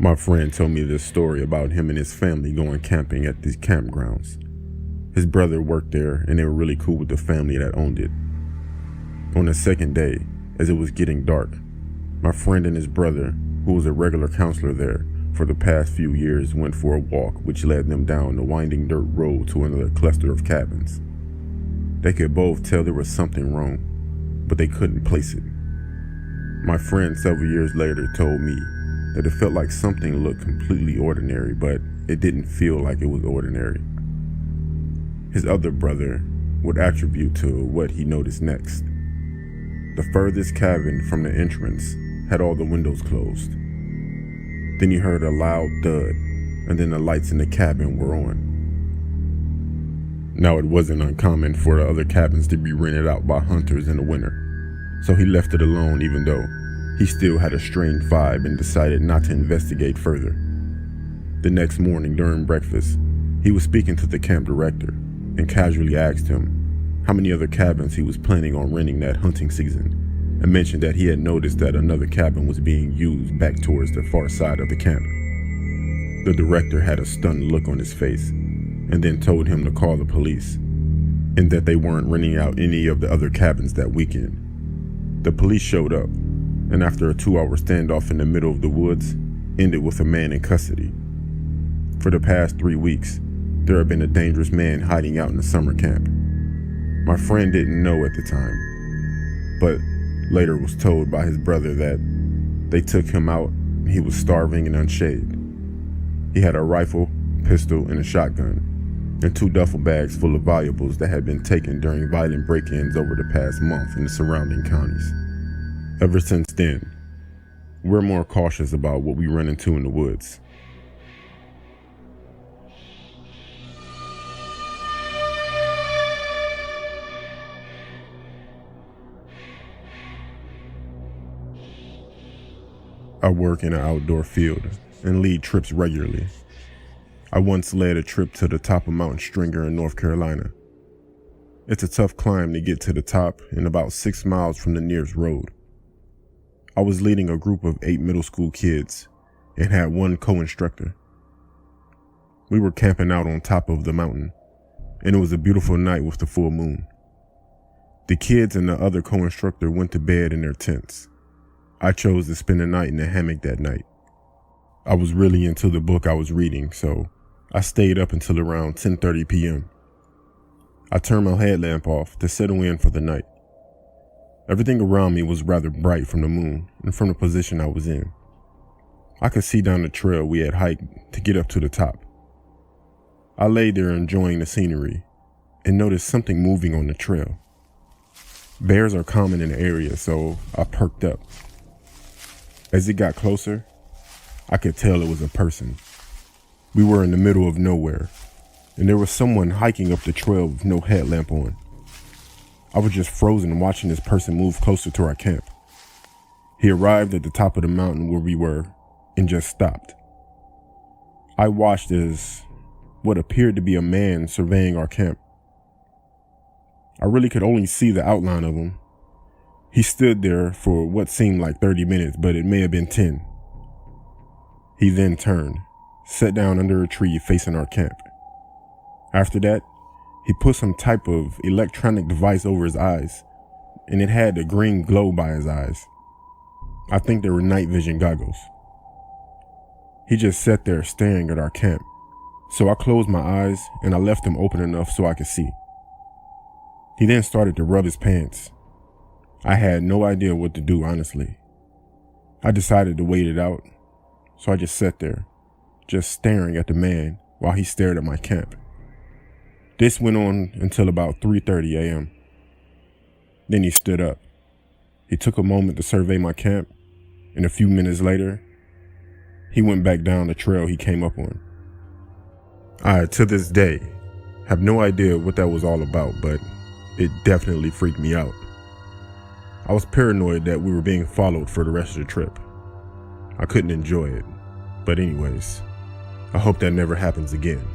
My friend told me this story about him and his family going camping at these campgrounds. His brother worked there and they were really cool with the family that owned it. On the second day, as it was getting dark, my friend and his brother, who was a regular counselor there for the past few years, went for a walk which led them down the winding dirt road to another cluster of cabins. They could both tell there was something wrong, but they couldn't place it. My friend several years later told me that it felt like something looked completely ordinary, but it didn't feel like it was ordinary. His other brother would attribute to what he noticed next. The furthest cabin from the entrance had all the windows closed. Then he heard a loud thud, and then the lights in the cabin were on. Now, it wasn't uncommon for the other cabins to be rented out by hunters in the winter, so he left it alone even though he still had a strange vibe and decided not to investigate further. The next morning during breakfast, he was speaking to the camp director and casually asked him how many other cabins he was planning on renting that hunting season, and mentioned that he had noticed that another cabin was being used back towards the far side of the camp. The director had a stunned look on his face and then told him to call the police and that they weren't renting out any of the other cabins that weekend. The police showed up, and after a 2-hour standoff in the middle of the woods, ended with a man in custody. For the past 3 weeks, there had been a dangerous man hiding out in the summer camp. My friend didn't know at the time, but later was told by his brother that they took him out and he was starving and unshaved. He had a rifle, pistol, and a shotgun, and 2 duffel bags full of valuables that had been taken during violent break-ins over the past month in the surrounding counties. Ever since then, we're more cautious about what we run into in the woods. I work in an outdoor field and lead trips regularly. I once led a trip to the top of Mount Stringer in North Carolina. It's a tough climb to get to the top and about 6 miles from the nearest road. I was leading a group of 8 middle school kids and had 1 co-instructor. We were camping out on top of the mountain, and it was a beautiful night with the full moon. The kids and the other co-instructor went to bed in their tents. I chose to spend the night in the hammock that night. I was really into the book I was reading, so I stayed up until around 10:30 p.m. I turned my headlamp off to settle in for the night. Everything around me was rather bright from the moon and from the position I was in. I could see down the trail we had hiked to get up to the top. I lay there enjoying the scenery and noticed something moving on the trail. Bears are common in the area, so I perked up. As it got closer, I could tell it was a person. We were in the middle of nowhere, and there was someone hiking up the trail with no headlamp on. I was just frozen watching this person move closer to our camp. He arrived at the top of the mountain where we were and just stopped. I watched as what appeared to be a man surveying our camp. I really could only see the outline of him. He stood there for what seemed like 30 minutes, but it may have been 10. He then turned, sat down under a tree facing our camp. After that, he put some type of electronic device over his eyes, and it had a green glow by his eyes. I think they were night vision goggles. He just sat there staring at our camp, so I closed my eyes and I left them open enough so I could see. He then started to rub his pants. I had no idea what to do, honestly. I decided to wait it out, so I just sat there, just staring at the man while he stared at my camp. This went on until about 3:30 a.m. Then he stood up. He took a moment to survey my camp, and a few minutes later, he went back down the trail he came up on. I, to this day, have no idea what that was all about, but it definitely freaked me out. I was paranoid that we were being followed for the rest of the trip. I couldn't enjoy it. But anyways, I hope that never happens again.